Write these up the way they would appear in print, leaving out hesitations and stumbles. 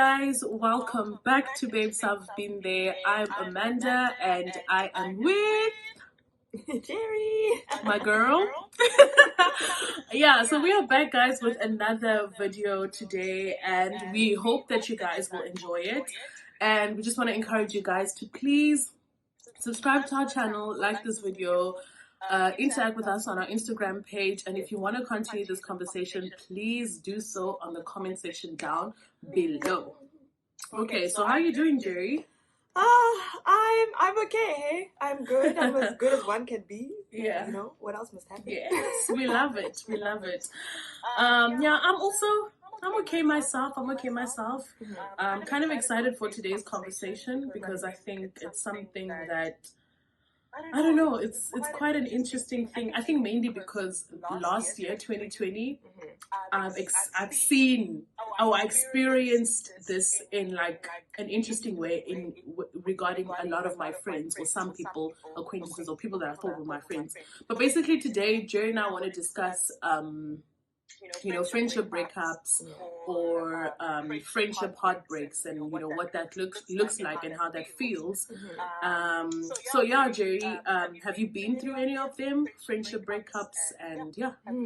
guys, welcome back to Babes I've Been There. I'm Amanda and I am with Gerry, my girl. So we are back, guys, with another video today, and we hope that you guys will enjoy it. And we just want to encourage you guys to please subscribe to our channel, like this video, interact with us on our Instagram page, and if you want to continue this conversation, please do so on the comment section down below. Okay, so how are you doing, Gerry? I'm okay. I'm good. I'm as good as one can be. Yeah. You know what else must happen? Yes, we love it. We love it. I'm okay myself. I'm kind of excited for today's conversation because I think it's something that I don't know. It's quite an interesting thing. I think mainly because last year, 2020, I've seen, I experienced this in like an interesting way regarding a lot of my friends or some people, acquaintances or people that I thought were my friends. But basically today, Gerry and I want to discuss friendship breakups or friendship heartbreaks, and what that looks like and how that feels. Gerry, have you been through any of them, friendship breakups, and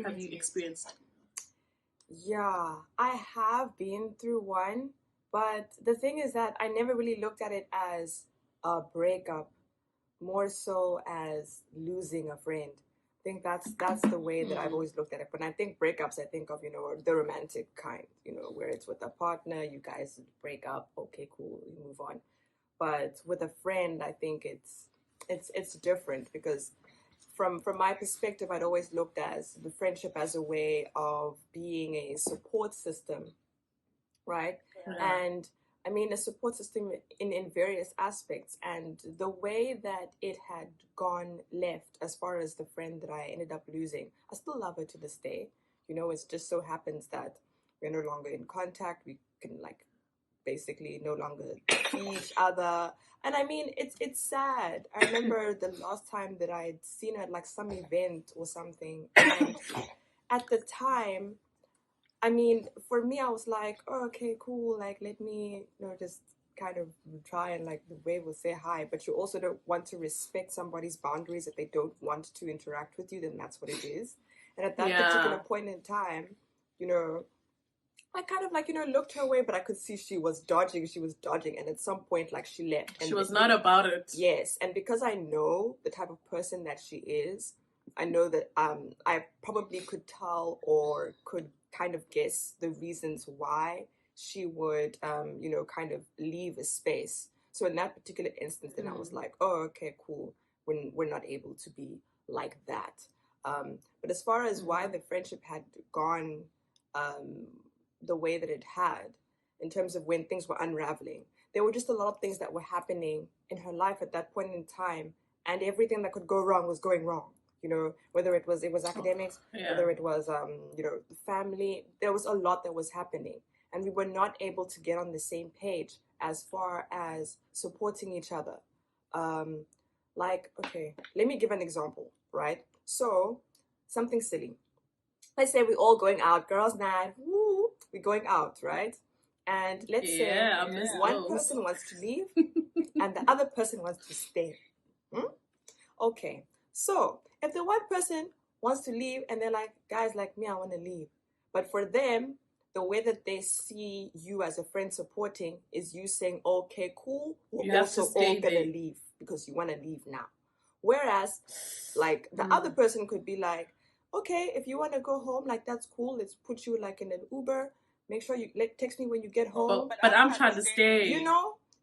have you experienced? Yeah, I have been through one, but the thing is that I never really looked at it as a breakup, more so as losing a friend. I think that's the way that I've always looked at it. When I think breakups, I think of, the romantic kind, where it's with a partner, you guys break up, okay, cool, you move on. But with a friend, I think it's different because from my perspective, I'd always looked as the friendship as a way of being a support system, right? Yeah. And I mean, a support system in various aspects. And the way that it had gone left, as far as the friend that I ended up losing, I still love her to this day. It just so happens that we're no longer in contact. We can basically no longer see each other. And I mean, it's sad. I remember the last time that I had seen her at some event or something. And at the time, I mean, for me, I was like, oh, okay, cool. Let me, just kind of try and the way we'll say hi. But you also don't want to respect somebody's boundaries. If they don't want to interact with you, then that's what it is. And at that particular point in time, I kind of looked her way, but I could see she was dodging. And at some point, she left. And she was not about it. Yes. And because I know the type of person that she is, I know that I probably could tell or could kind of guess the reasons why she would, kind of leave a space. So in that particular instance, then I was like, oh, okay, cool. We're not able to be like that. But as far as why the friendship had gone the way that it had, in terms of when things were unraveling, there were just a lot of things that were happening in her life at that point in time, and everything that could go wrong was going wrong. Whether it was academics, whether it was the family, there was a lot that was happening, and we were not able to get on the same page as far as supporting each other. Okay, let me give an example, right? So something silly. Let's say we're all going out, girls' night. Woo, we're going out, right? And let's say one person wants to leave and the other person wants to stay. Okay, so if the one person wants to leave and they're like, guys, like me, I want to leave. But for them, the way that they see you as a friend supporting is you saying, okay, cool, we're also all going to leave because you want to leave now. Whereas, the other person could be like, okay, if you want to go home, that's cool. Let's put you in an Uber. Make sure you text me when you get home. But I'm trying to stay.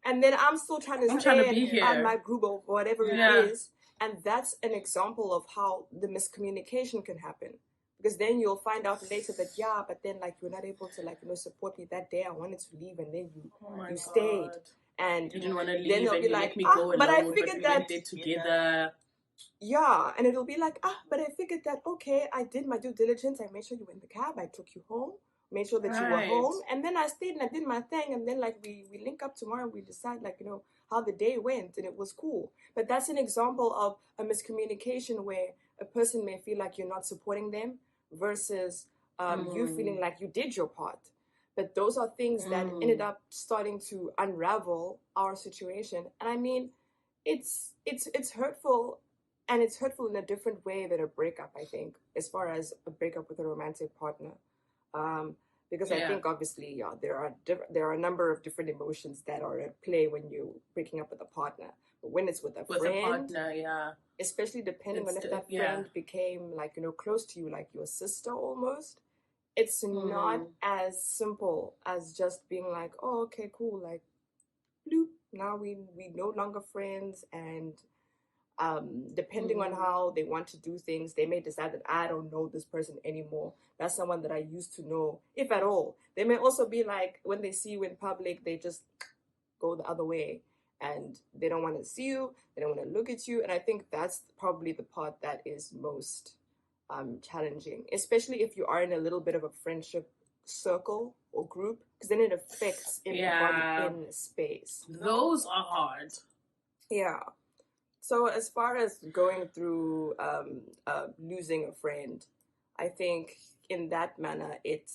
And then I'm still trying to stay to be here on my group or whatever it is. And that's an example of how the miscommunication can happen. Because then you'll find out later that, but then you're not able to support me that day. I wanted to leave and then you stayed. And you didn't want to leave, then they'll be let me go alone, but I figured that went there together. Yeah, and it'll be like, but I figured that, okay, I did my due diligence. I made sure you were in the cab. I took you home, made sure that you were home. And then I stayed and I did my thing. And then we link up tomorrow and we decide how the day went, and it was cool. But that's an example of a miscommunication where a person may feel like you're not supporting them versus you feeling like you did your part. But those are things that ended up starting to unravel our situation. And I mean, it's hurtful, and it's hurtful in a different way than a breakup, I think, as far as a breakup with a romantic partner. Um, because I Yeah. think obviously, yeah, there are a number of different emotions that are at play when you're breaking up with a partner. But when it's with a With a friend, partner, yeah. especially depending on It's if that yeah. friend became like, you know, close to you, like your sister almost, it's not as simple as just being like, oh, okay, cool, like bloop, now we no longer friends. And depending on how they want to do things, they may decide that I don't know this person anymore. That's someone that I used to know, if at all. They may also be like, when they see you in public, they just go the other way, and they don't want to see you, they don't want to look at you. And I think that's probably the part that is most challenging, especially if you are in a little bit of a friendship circle or group, because then it affects everybody in the space. Those are hard. Yeah. So as far as going through losing a friend, I think in that manner, it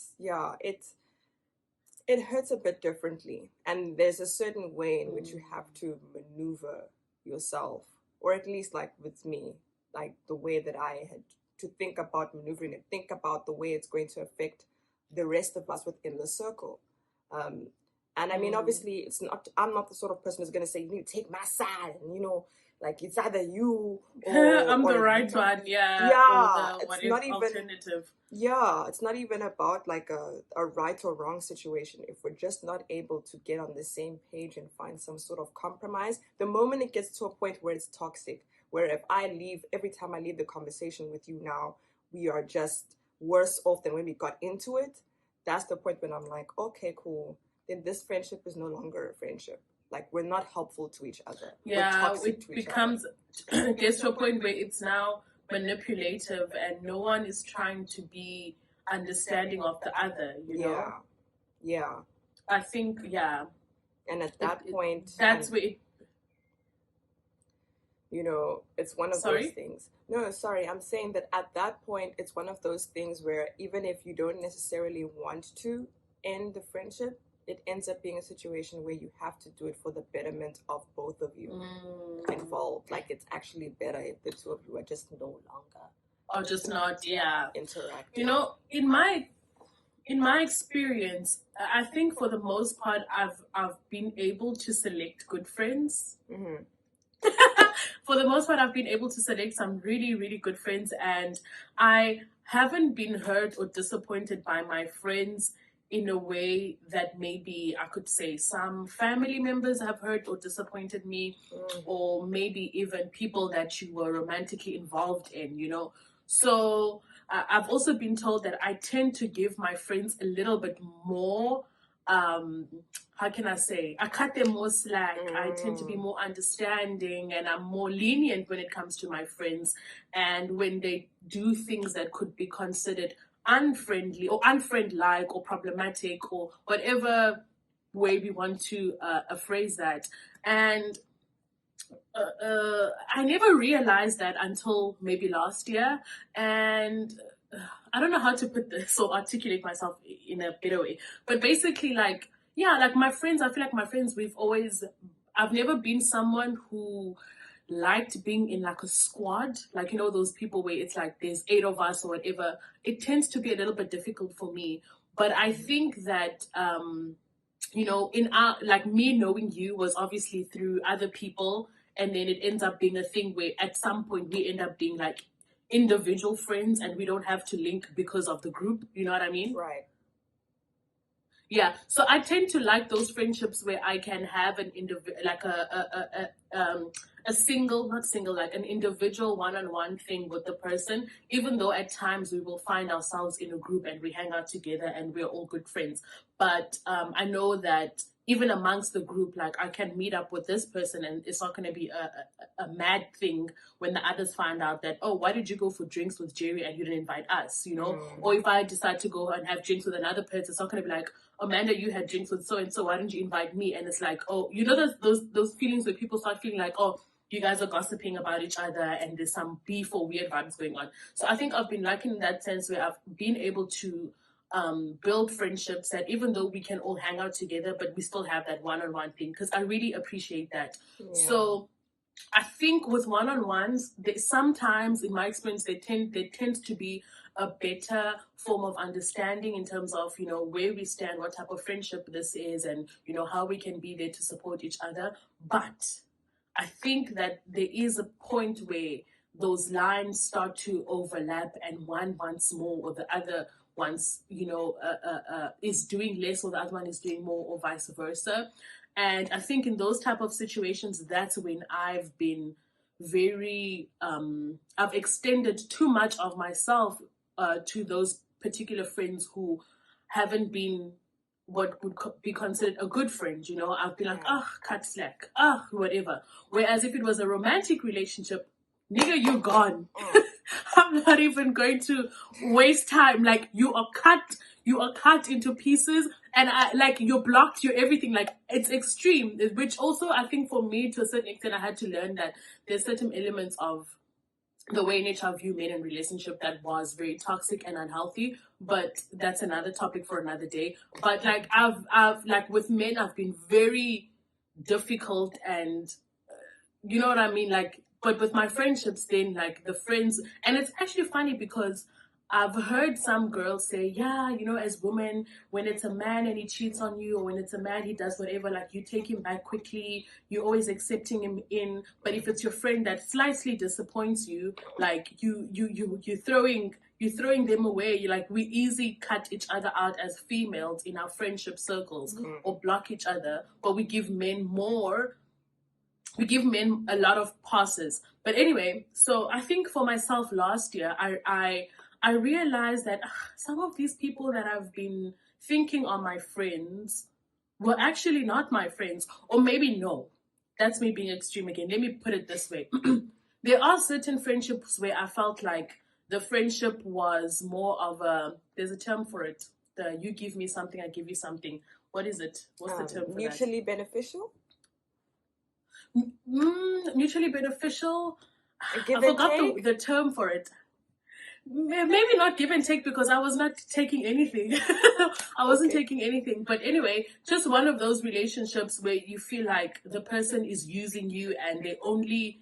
hurts a bit differently, and there's a certain way in which you have to maneuver yourself, or at least like with me, like the way that I had to think about maneuvering and think about the way it's going to affect the rest of us within the circle. Um, and I mean, obviously, I'm not the sort of person who's going to say, you need to take my side, and, you know, like it's either you or I'm the or right one, yeah. yeah, Or the it's not even alternative. yeah, it's not even about like a right or wrong situation. If we're just not able to get on the same page and find some sort of compromise, the moment it gets to a point where it's toxic, where if I leave, every time I leave the conversation with you now, we are just worse off than when we got into it, that's the point when I'm like, okay, cool. Then this friendship is no longer a friendship. Like, we're not helpful to each other. We're Yeah, toxic to it each becomes other. gets to a point where it's now manipulative and no one is trying to be understanding of the other, you know? Yeah. I think, yeah. And at that point, that's where it, you know, it's one of those things. No, sorry, I'm saying that at that point, it's one of those things where even if you don't necessarily want to end the friendship, it ends up being a situation where you have to do it for the betterment of both of you involved. Like, it's actually better if the two of you are just no longer or just not, yeah, interacting. You know, in my experience, I think for the most part, I've been able to select good friends. For the most part, I've been able to select some really, really good friends, and I haven't been hurt or disappointed by my friends in a way that maybe I could say some family members have hurt or disappointed me, or maybe even people that you were romantically involved in, you know. So I've also been told that I tend to give my friends a little bit more how can I say, I cut them more slack. I tend to be more understanding, and I'm more lenient when it comes to my friends. And when they do things that could be considered unfriendly or unfriend-like or problematic or whatever way we want to phrase that. And I never realized that until maybe last year. And I don't know how to put this or articulate myself in a better way. But basically, like, yeah, like my friends, I feel like my friends, I've never been someone who liked being in like a squad, like, you know, those people where it's like there's 8 of us or whatever. It tends to be a little bit difficult for me. But I think that you know, in our, like, me knowing you was obviously through other people, and then it ends up being a thing where at some point we end up being like individual friends and we don't have to link because of the group, you know what I mean? Right. Yeah, so I tend to like those friendships where I can have an like a single, not single, like an individual one-on-one thing with the person, even though at times we will find ourselves in a group and we hang out together and we're all good friends. But I know that even amongst the group, like I can meet up with this person and it's not going to be a mad thing when the others find out that, oh, why did you go for drinks with Gerry and you didn't invite us, you know? Or if I decide to go and have drinks with another person, it's not going to be like, Amanda, you had drinks with so and so, why didn't you invite me? And it's like, oh, you know, those feelings where people start feeling like, oh, you guys are gossiping about each other and there's some beef or weird vibes going on. So I think I've been lucky in that sense where I've been able to build friendships that even though we can all hang out together, but we still have that one-on-one thing, because I really appreciate that. Yeah. So I think with one-on-ones, sometimes in my experience, they tend to be a better form of understanding in terms of, you know, where we stand, what type of friendship this is, and, you know, how we can be there to support each other. But I think that there is a point where those lines start to overlap, and one wants more or the other wants, you know, is doing less or the other one is doing more, or vice versa. And I think in those type of situations, that's when I've been very I've extended too much of myself to those particular friends who haven't been what would be considered a good friend. You know, I've been like, oh, cut slack, oh, whatever. Whereas if it was a romantic relationship, nigga, you're gone. I'm not even going to waste time. Like, you are cut into pieces, and you're blocked, you're everything. Like, it's extreme, which also I think for me, to a certain extent, I had to learn that there's certain elements of the way in which I view men in relationship that was very toxic and unhealthy, but that's another topic for another day. But like, I've like, with men, I've been very difficult, and you know what I mean? Like, but with my friendships, then, like, the friends, and it's actually funny because I've heard some girls say, yeah, you know, as women, when it's a man and he cheats on you, or when it's a man, he does whatever, like, you take him back quickly, you're always accepting him in. But if it's your friend that slightly disappoints you, like, you're throwing them away. You're like, we easily cut each other out as females in our friendship circles, or block each other, but we give men a lot of passes. But anyway, so I think for myself last year, I realized that some of these people that I've been thinking are my friends were actually not my friends. Or maybe no. That's me being extreme again. Let me put it this way. There are certain friendships where I felt like the friendship was more of there's a term for it. You give me something, I give you something. What is it? What's the term for mutually beneficial? Mutually beneficial. I forgot the term for it. Maybe not give and take, because I was not taking anything. I wasn't taking anything. But anyway, just one of those relationships where you feel like the person is using you, and they only,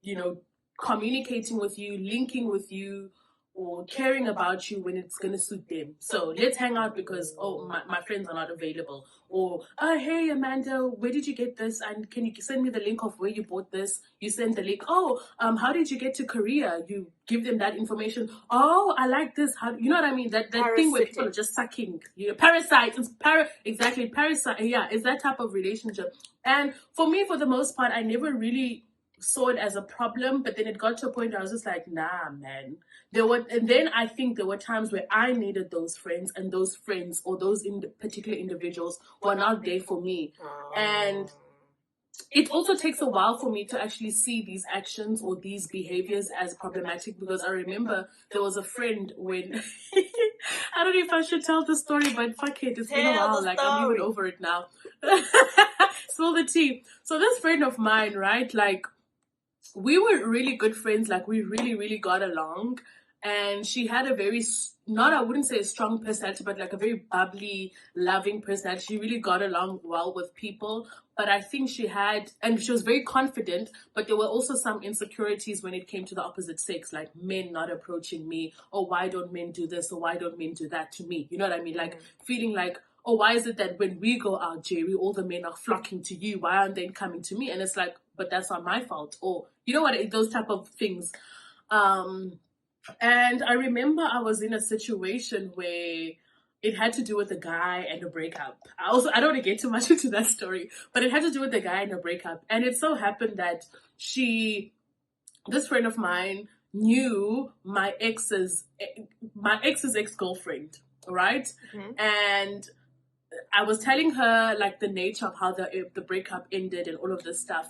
you know, communicating with you, linking with you, or caring about you when it's going to suit them. So let's hang out because, oh, my friends are not available. Or, hey, Amanda, where did you get this? And can you send me the link of where you bought this? You send the link. Oh, how did you get to Korea? You give them that information. Oh, I like this. How, you know what I mean? That thing where people are just sucking. You know, parasite. Exactly, parasite. Yeah, it's that type of relationship. And for me, for the most part, I never really saw it as a problem, but then it got to a point where I was just like, nah, man. And then I think there were times where I needed those friends, and those friends, or those particular individuals, were not there for me. And it also takes a while for me to actually see these actions or these behaviors as problematic, because I remember there was a friend when I don't know if I should tell the story, but fuck it, it's been a while. Like, I'm even over it now. Spill the tea. So this friend of mine, right, like, we were really good friends. Like, we really, really got along. And she had a very, I wouldn't say a strong personality, but like a very bubbly, loving personality. She really got along well with people. But I think she was very confident, but there were also some insecurities when it came to the opposite sex, like men not approaching me, or why don't men do this, or why don't men do that to me? You know what I mean? Like, feeling like, oh, why is it that when we go out, Gerry, all the men are flocking to you? Why aren't they coming to me? And it's like, but that's not my fault. Or, you know what, those type of things. And I remember I was in a situation where it had to do with a guy and a breakup. I don't want to get too much into that story, but it had to do with a guy and a breakup. And it so happened that this friend of mine knew my ex's ex-girlfriend, right? And I was telling her like the nature of how the breakup ended and all of this stuff.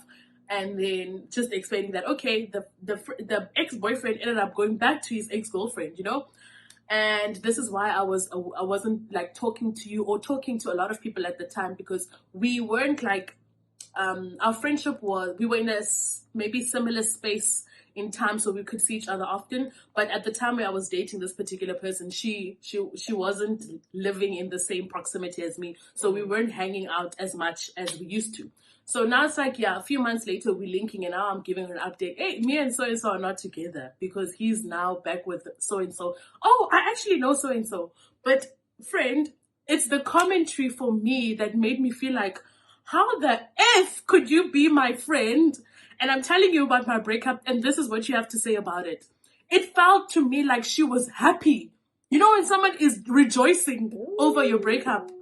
And then just explaining that, okay, the ex-boyfriend ended up going back to his ex-girlfriend, you know? And this is why I wasn't like talking to you or talking to a lot of people at the time, because we weren't like, our friendship we were in a maybe similar space in time so we could see each other often. But at the time where I was dating this particular person, she wasn't living in the same proximity as me, so we weren't hanging out as much as we used to. So now it's like, yeah, a few months later we're linking, and now I'm giving her an update. Hey, me and so are not together because he's now back with so and so. Oh, I actually know so and so. But friend, it's the commentary for me that made me feel like, how the F could you be my friend? And I'm telling you about my breakup, and this is what you have to say about it. It felt to me like she was happy. You know when someone is rejoicing over your breakup?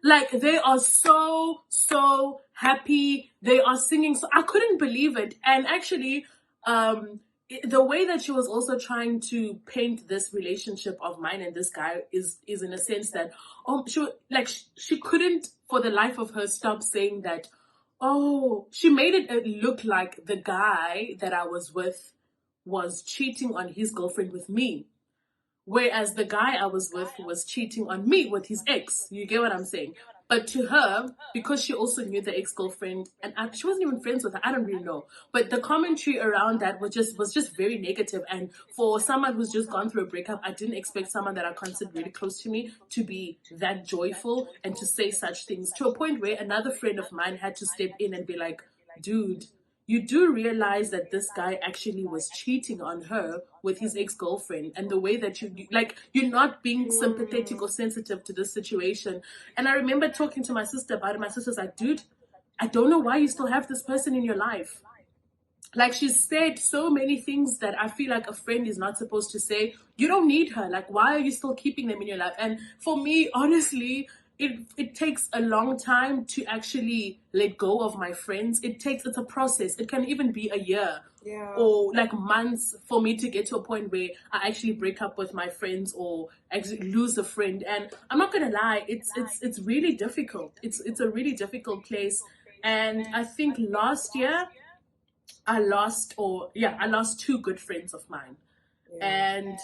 Like, they are so happy. They are singing. So I couldn't believe it. And actually, the way that she was also trying to paint this relationship of mine and this guy is in a sense that, she couldn't for the life of her stop saying that, oh, she made it look like the guy that I was with was cheating on his girlfriend with me. Whereas the guy I was with was cheating on me with his ex. You get what I'm saying? But to her, because she also knew the ex-girlfriend, and she wasn't even friends with her, I don't really know. But the commentary around that was just very negative. And for someone who's just gone through a breakup, I didn't expect someone that I considered really close to me to be that joyful and to say such things, to a point where another friend of mine had to step in and be like, dude, you do realize that this guy actually was cheating on her with his ex-girlfriend, and the way that you're not being sympathetic or sensitive to this situation. And I remember talking to my sister about it. My sister's like, dude, I don't know why you still have this person in your life. Like, she said so many things that I feel like a friend is not supposed to say. You don't need her. Like, why are you still keeping them in your life? And for me, honestly, it takes a long time to actually let go of my friends. It's a process. It can even be a year, or like months for me to get to a point where I actually break up with my friends or actually lose a friend. And I'm not gonna lie, it's really difficult. It's a really difficult place. And I think last year I lost two good friends of mine. And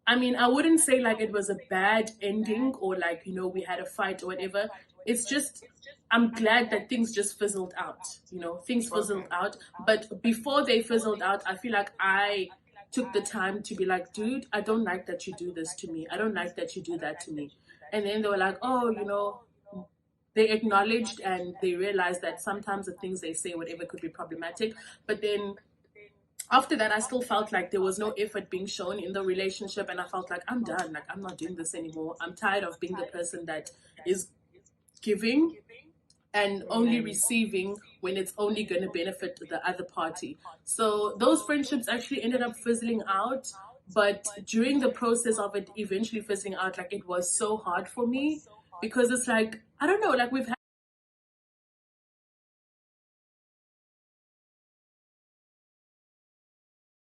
I mean, I wouldn't say like it was a bad ending or like, we had a fight or whatever. It's just, I'm glad that things just fizzled out. Things fizzled out. But before they fizzled out, I feel like I took the time to be like, dude, I don't like that you do this to me. I don't like that you do that to me. And then they were like, oh, they acknowledged and they realized that sometimes the things they say, whatever, could be problematic. But then after that, I still felt like there was no effort being shown in the relationship, and I felt like I'm done. Like, I'm not doing this anymore. I'm tired of being the person that is giving and only receiving when it's only going to benefit the other party. So those friendships actually ended up fizzling out. But during the process of it eventually fizzling out, like, it was so hard for me because it's like, I don't know, like, we've